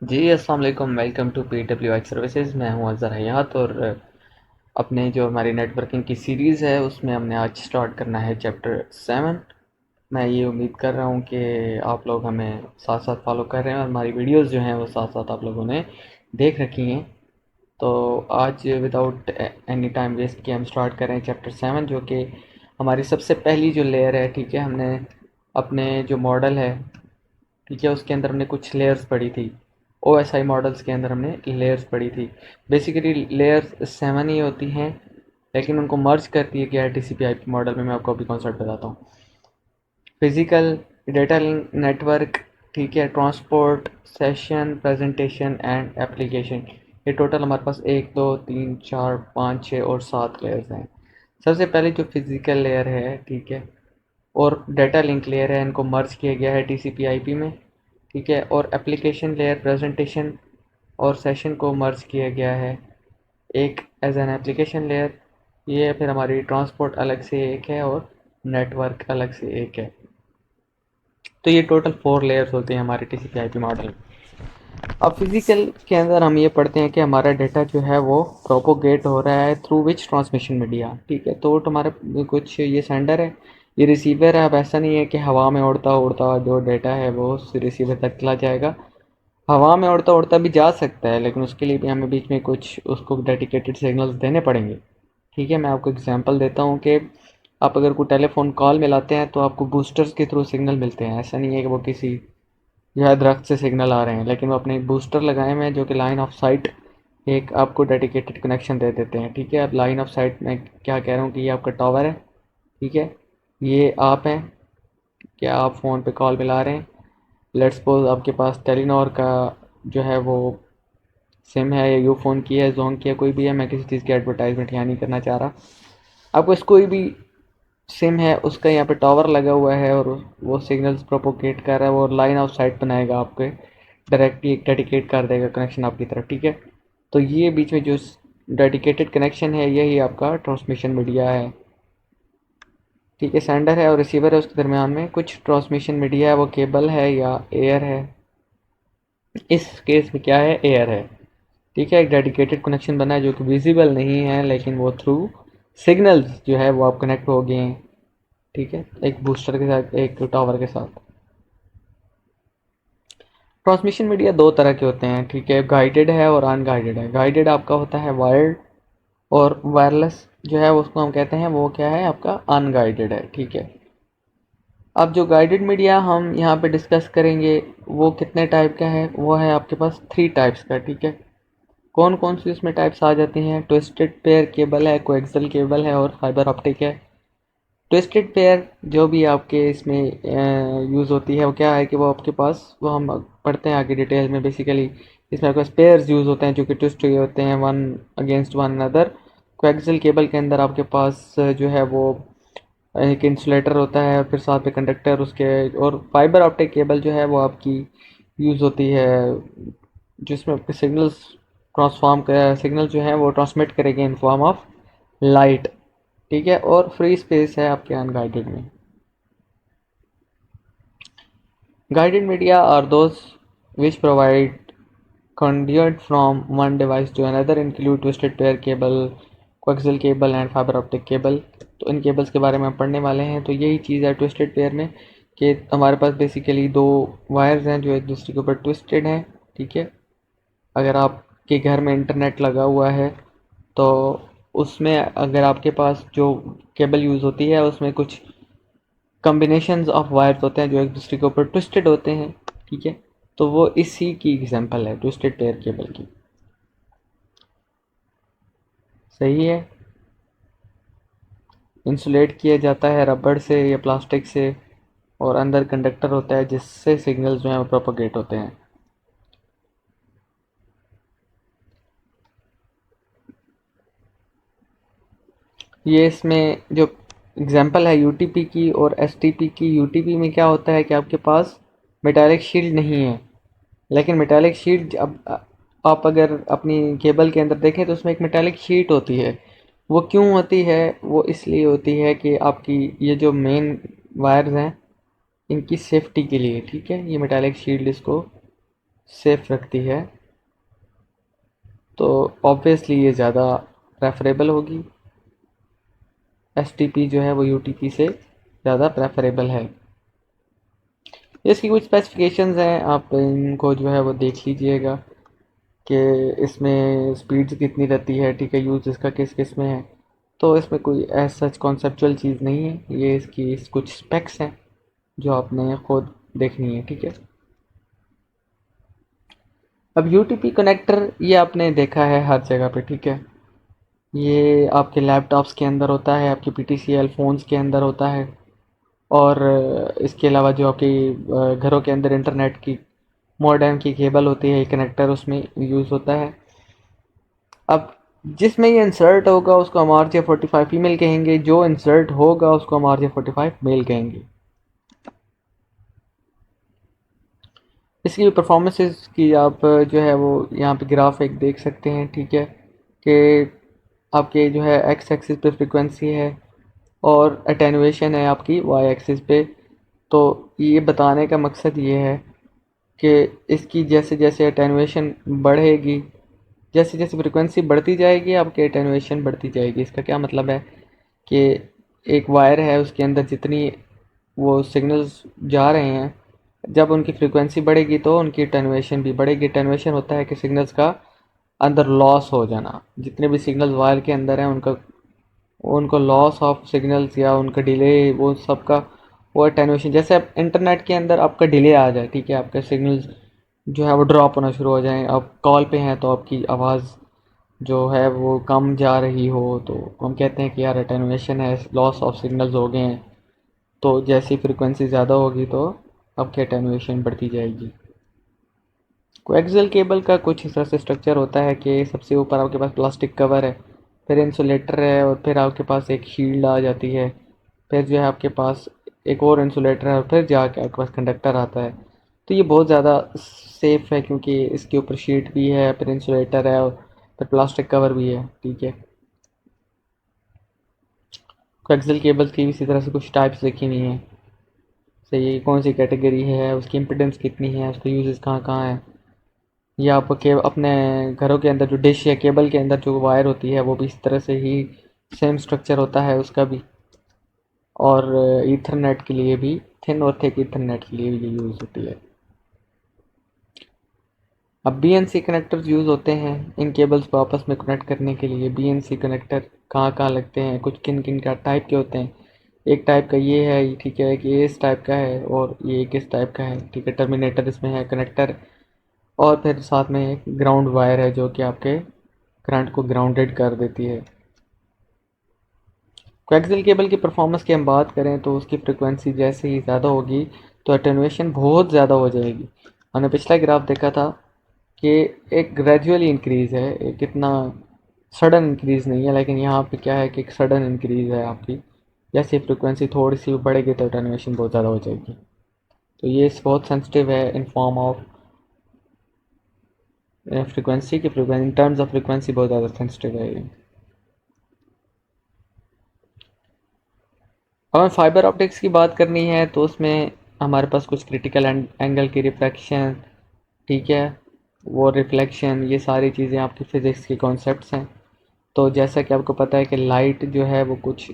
जी अस्सलाम वालेकुम। Welcome to PWX services. मैं हूं अज़हर हयात और अपने जो हमारी नेटवर्किंग की सीरीज़ है उसमें हमने आज स्टार्ट करना है चैप्टर 7। मैं ये उम्मीद कर रहा हूं कि आप लोग हमें साथ साथ फॉलो कर रहे हैं और हमारी वीडियोस जो हैं वो साथ साथ आप लोगों ने देख रखी हैं। तो आज विदाउट एनी टाइम वेस्ट किए हम स्टार्ट कर रहे हैं चैप्टर 7, जो कि हमारी सबसे पहली जो लेयर है। ठीक है, हमने अपने जो मॉडल है, ठीक है, उसके अंदर हमने कुछ लेयर्स पढ़ी थी। OSI मॉडल्स के अंदर हमने लेयर्स पढ़ी थी। बेसिकली लेयर्स 7 ही होती हैं, लेकिन उनको मर्ज करती है कि TCP/IP मॉडल में। मैं आपको अभी कॉन्सेप्ट बताता हूँ। फिजिकल, डेटा लिंक, नेटवर्क, ठीक है, transport, session, presentation and application. ये टोटल हमारे पास 1 2 3 4 5 6 और 7 लेयर्स हैं। सबसे पहले जो फिजिकल लेयर है, ठीक है, और डेटा लिंक लेयर है, इनको मर्ज किया गया है TCP/IP में। ठीक है, और एप्लीकेशन लेयर, प्रेजेंटेशन और सेशन को मर्ज किया गया है एक एज एन एप्लीकेशन लेयर। ये फिर हमारी ट्रांसपोर्ट अलग से एक है और नेटवर्क अलग से एक है। तो ये टोटल 4 लेयर्स होते हैं हमारे TCP/IP मॉडल। अब फिजिकल के अंदर हम ये पढ़ते हैं कि हमारा डेटा जो है वो प्रोपोगेट हो रहा है थ्रू विच ट्रांसमिशन मीडिया। ठीक है, तो हमारे कुछ ये सेंडर है, ये रिसीवर है। अब ऐसा नहीं है कि हवा में उड़ता उड़ता जो डेटा है वो रिसीवर तक चला जाएगा। हवा में उड़ता उड़ता भी जा सकता है, लेकिन उसके लिए भी हमें बीच में कुछ उसको डेडिकेटेड सिग्नल्स देने पड़ेंगे। ठीक है, मैं आपको एग्जांपल देता हूँ कि आप अगर कोई टेलीफोन कॉल मिलाते हैं तो आपको बूस्टर्स के थ्रू सिग्नल मिलते हैं। ऐसा नहीं है कि वो किसी जो है दरख्त से सिग्नल आ रहे हैं, लेकिन वो अपने बूस्टर लगाए हुए हैं जो कि लाइन ऑफ साइट एक आपको डेडिकेटेड कनेक्शन दे देते हैं। ठीक है, अब लाइन ऑफ साइट में क्या कह रहा हूँ कि ये आपका टावर है। ठीक है, ये आप हैं, क्या आप फ़ोन पे कॉल मिला रहे हैं। लेट्स सपोज आपके पास टेलीनॉर का जो है वो सिम है, या यूफोन की है, जोन की है, कोई भी है। मैं किसी चीज़ की एडवर्टाइजमेंट यहाँ नहीं करना चाह रहा। आपको इस कोई भी सिम है उसका यहाँ पे टावर लगा हुआ है और वो सिग्नल्स प्रोपोगेट कर रहा है, वो लाइन ऑफ साइट बनाएगा, आपके डायरेक्टली एक डेडिकेट कर देगा कनेक्शन आपकी तरफ। ठीक है, तो ये बीच में जो डेडिकेटेड कनेक्शन है यही आपका ट्रांसमिशन मीडिया है। ठीक है, सेंडर है और रिसीवर है, उसके दरमियान में कुछ ट्रांसमिशन मीडिया है, वो केबल है या एयर है। इस केस में क्या है, एयर है। ठीक है, एक डेडिकेटेड कनेक्शन बना है जो कि विजिबल नहीं है, लेकिन वो थ्रू सिग्नल्स जो है वो आप कनेक्ट हो गए हैं। ठीक है, एक बूस्टर के साथ, एक टावर के साथ। ट्रांसमिशन मीडिया दो तरह के होते हैं। ठीक है, गाइडेड है और अनगाइडेड है। गाइडेड आपका होता है वायर्ड, और वायरलेस जो है उसको हम कहते हैं वो क्या है, आपका अनगाइडेड है। ठीक है, अब जो गाइडेड मीडिया हम यहाँ पे डिस्कस करेंगे वो कितने टाइप का है, वो है आपके पास 3 टाइप्स का। ठीक है, कौन कौन सी उसमें टाइप्स आ जाती हैं, ट्विस्टेड पेयर केबल है, कोएक्सियल केबल है और फाइबर ऑप्टिक है। ट्विस्टेड पेयर जो भी आपके इसमें यूज़ होती है वो क्या है कि वो आपके पास, वो हम पढ़ते हैं आगे डिटेल में। बेसिकली इसमें आपके पास पेयर्स यूज़ होते हैं जो कि ट्विस्ट हुए होते हैं one against one another. Coaxial cable के अंदर आपके पास जो है वो एक इंसुलेटर होता है और फिर साथ में कंडक्टर उसके। और फाइबर ऑप्टिक केबल जो है वो आपकी यूज़ होती है जिसमें आपके सिग्नल्स ट्रांसफॉर्म कर सिग्नल जो है वो ट्रांसमिट करेंगे इन फॉर्म ऑफ लाइट। ठीक है, और फ्री स्पेस है आपके अनगाइडेड में। Guided media are those which provide conduit from one device to another include twisted pair cable, coaxial cable and fiber optic cable। तो इन केबल्स के बारे में हम पढ़ने वाले हैं। तो यही चीज़ है ट्विस्टेड पेयर में कि हमारे पास बेसिकली दो वायर्स हैं जो एक दूसरे के ऊपर ट्विस्टेड हैं। ठीक है, अगर आपके घर में इंटरनेट लगा हुआ है तो उसमें अगर आपके पास जो केबल यूज़ होती है उसमें कुछ कॉम्बिनेशंस ऑफ वायर्स होते हैं जो एक दूसरे के ऊपर ट्विस्टेड होते हैं। ठीक है, तो वो इसी की एग्जांपल है ट्विस्टेड पेयर केबल की। सही है, इंसुलेट किया जाता है रबड़ से या प्लास्टिक से, और अंदर कंडक्टर होता है जिससे सिग्नल्स जो हैं वो प्रोपोगेट होते हैं। ये इसमें जो एग्जांपल है यूटीपी की और एसटीपी की। यूटीपी में क्या होता है कि आपके पास मेटालिक शील्ड नहीं है, लेकिन मेटालिक शीट, अब आप अगर अपनी केबल के अंदर देखें तो उसमें एक मेटालिक शीट होती है। वो क्यों होती है, वो इसलिए होती है कि आपकी ये जो मेन वायर्स हैं इनकी सेफ्टी के लिए। ठीक है, ये मेटालिक शील्ड इसको सेफ रखती है, तो ऑब्वियसली ये ज़्यादा प्रेफरेबल होगी। एसटीपी जो है वो यूटीपी से ज़्यादा प्रेफरेबल है। इसकी कुछ स्पेसिफिकेशंस हैं, आप इनको जो है वो देख लीजिएगा कि इसमें स्पीड कितनी रहती है, ठीक है, यूज़ इसका किस किस में है। तो इसमें कोई एज सच कॉन्सेप्चुअल चीज़ नहीं है, ये इसकी कुछ स्पेक्स हैं जो आपने खुद देखनी है, ठीक है। अब यूटीपी कनेक्टर ये आपने देखा है हर जगह पे, ठीक है। ये आपके लैपटॉप्स के अंदर होता है, आपके पीटीसीएल फ़ोन्स के अंदर होता है, और इसके अलावा जो आपकी घरों के अंदर इंटरनेट की मॉडेम की केबल होती है, कनेक्टर उसमें यूज़ होता है। अब जिसमें ये इंसर्ट होगा उसको हम RJ45 फीमेल कहेंगे, जो इंसर्ट होगा उसको हम RJ45 मेल कहेंगे। इसकी परफॉर्मेंसेस की आप जो है वो यहाँ पे ग्राफ एक देख सकते हैं, ठीक है, कि आपके जो है एक्स एक्सिस पे फ्रीक्वेंसी है और अटेनुएशन है आपकी वाई एक्सिस पे। तो ये बताने का मकसद ये है कि इसकी जैसे जैसे अटेनुएशन बढ़ेगी, जैसे जैसे फ्रीक्वेंसी बढ़ती जाएगी आपकी अटेनुएशन बढ़ती जाएगी। इसका क्या मतलब है कि एक वायर है, उसके अंदर जितनी वो सिग्नल्स जा रहे हैं, जब उनकी फ्रीक्वेंसी बढ़ेगी तो उनकी अटेनुएशन भी बढ़ेगी। अटेनुएशन होता है कि सिग्नल्स का अंदर लॉस हो जाना, जितने भी सिग्नल्स वायर के अंदर हैं उनका उनको लॉस ऑफ सिग्नल्स या उनका डिले, वो सबका वो अटेनुएशन। जैसे अब इंटरनेट के अंदर आपका डिले आ जाए, ठीक है, आपके सिग्नल्स जो है वो ड्रॉप होना शुरू हो जाएं, आप कॉल पे हैं तो आपकी आवाज़ जो है वो कम जा रही हो, तो हम कहते हैं कि यार अटेनुएशन है, लॉस ऑफ सिग्नल्स हो गए हैं। तो जैसी फ्रीक्वेंसी ज़्यादा होगी तो आपकी अटेनुएशन बढ़ती जाएगी। कोएक्सियल केबल का कुछ इस तरह से स्ट्रक्चर होता है कि सबसे ऊपर आपके पास प्लास्टिक कवर है, फिर इंसुलेटर है, और फिर आपके पास एक शील्ड आ जाती है, फिर जो है आपके पास एक और इंसुलेटर है, और फिर जाके आपके पास कंडक्टर आता है। तो ये बहुत ज़्यादा सेफ़ है क्योंकि इसके ऊपर शीट भी है, फिर इंसुलेटर है, और फिर प्लास्टिक कवर भी है, ठीक है। कोएक्सियल केबल्स की इसी तरह से कुछ टाइप्स लिखी हुई हैं, सही कौन सी कैटेगरी है, उसकी इम्पिडेंस कितनी है, उसका यूजेस कहाँ कहाँ है। या आप अपने घरों के अंदर जो डिश या केबल के अंदर जो वायर होती है वो भी इस तरह से ही सेम स्ट्रक्चर होता है उसका भी। और ईथरनेट के लिए भी, थिन और थिक ईथरनेट के लिए भी ये यूज़ होती है। अब BNC कनेक्टर्स यूज़ होते हैं इन केबल्स को आपस में कनेक्ट करने के लिए। BNC कनेक्टर कहाँ कहाँ लगते हैं, कुछ किन किन का टाइप के होते हैं। एक टाइप का ये है, ठीक है, कि ये इस टाइप का है, और ये किस टाइप का है, ठीक है। टर्मिनेटर इसमें है, कनेक्टर, और फिर साथ में एक ग्राउंड वायर है जो कि आपके करंट को ग्राउंडेड कर देती है। कोएक्सियल केबल की परफॉर्मेंस की हम बात करें तो उसकी फ्रिक्वेंसी जैसे ही ज़्यादा होगी तो अटेनुएशन बहुत ज़्यादा हो जाएगी। हमने पिछला ग्राफ देखा था कि एक ग्रेजुअली इंक्रीज़ है, एक इतना सडन इंक्रीज़ नहीं है, लेकिन यहाँ पे क्या है कि एक सडन इंक्रीज़ है आपकी। जैसे फ्रिक्वेंसी थोड़ी सी बढ़ेगी तो अटेनुएशन बहुत ज़्यादा हो जाएगी। तो ये बहुत सेंसिटिव है इन फॉर्म ऑफ फ्रिक्वेंसी की, frequency in terms of frequency बहुत ज़्यादा सेंसिटिव है ये। हमें फाइबर ऑप्टिक्स की बात करनी है तो उसमें हमारे पास कुछ क्रिटिकल एंगल की रिफ्रैक्शन, ठीक है, वो रिफ्लेक्शन, ये सारी चीज़ें आपकी फ़िज़िक्स के कॉन्सेप्ट्स हैं। तो जैसा कि आपको पता है कि लाइट जो है वो कुछ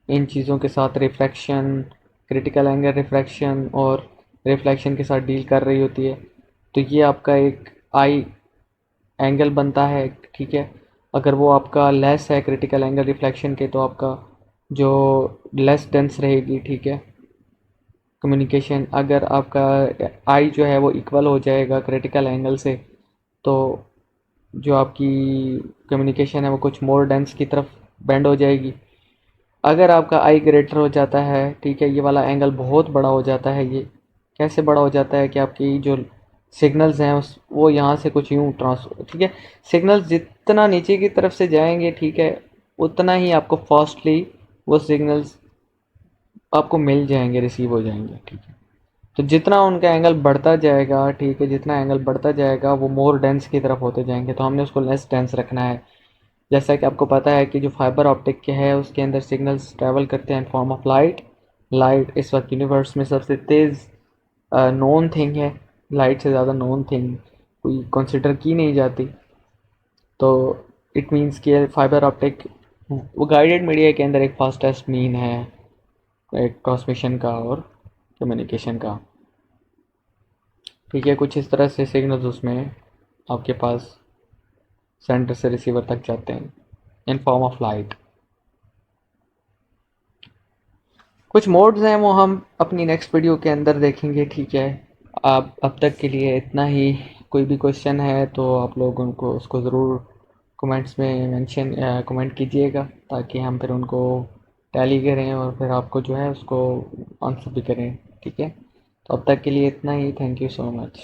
इन चीज़ों के साथ रिफ्रैक्शन, क्रिटिकल एंगल रिफ्रैक्शन और रिफ्लेक्शन के साथ डील कर रही होती है। तो ये आपका एक आई एंगल बनता है, ठीक है। अगर वो आपका लेस है क्रिटिकल एंगल रिफ्लेक्शन के तो आपका जो लेस डेंस रहेगी, ठीक है, कम्युनिकेशन। अगर आपका आई जो है वो इक्वल हो जाएगा क्रिटिकल एंगल से तो जो आपकी कम्युनिकेशन है वो कुछ मोर डेंस की तरफ बेंड हो जाएगी। अगर आपका आई ग्रेटर हो जाता है, ठीक है, ये वाला एंगल बहुत बड़ा हो जाता है। ये कैसे बड़ा हो जाता है कि आपकी जो सिग्नल्स हैं उस वो यहाँ से कुछ यूँ ठीक है, सिग्नल्स जितना नीचे की तरफ से जाएंगे, ठीक है, उतना ही आपको फास्टली वो सिग्नल्स आपको मिल जाएंगे, रिसीव हो जाएंगे, ठीक है। तो जितना उनका एंगल बढ़ता जाएगा, ठीक है, जितना एंगल बढ़ता जाएगा वो मोर डेंस की तरफ होते जाएंगे, तो हमने उसको लेस डेंस रखना है। जैसा कि आपको पता है कि जो फाइबर ऑप्टिक के है उसके अंदर सिग्नल्स ट्रैवल करते हैं in form of light. Light इस वक्त यूनिवर्स में सबसे तेज़ नोन थिंग है, लाइट से ज़्यादा नॉन थिंग कोई कंसिडर की नहीं जाती। तो इट मीन्स कि फाइबर ऑप्टिक वो गाइडेड मीडिया के अंदर एक फास्टेस्ट मीन है एक ट्रांसमिशन का और कम्युनिकेशन का। ठीक है, कुछ इस तरह से सिग्नल्स उसमें आपके पास सेंटर से रिसीवर तक जाते हैं इन फॉर्म ऑफ लाइट। कुछ मोड्स हैं वो हम अपनी नेक्स्ट वीडियो के अंदर देखेंगे। ठीक है, आप अब तक के लिए इतना ही। कोई भी क्वेश्चन है तो आप लोग उनको उसको ज़रूर कमेंट्स में मेंशन कमेंट कीजिएगा, ताकि हम फिर उनको टैली करें और फिर आपको जो है उसको आंसर भी करें। ठीक है, तो अब तक के लिए इतना ही। Thank you so much.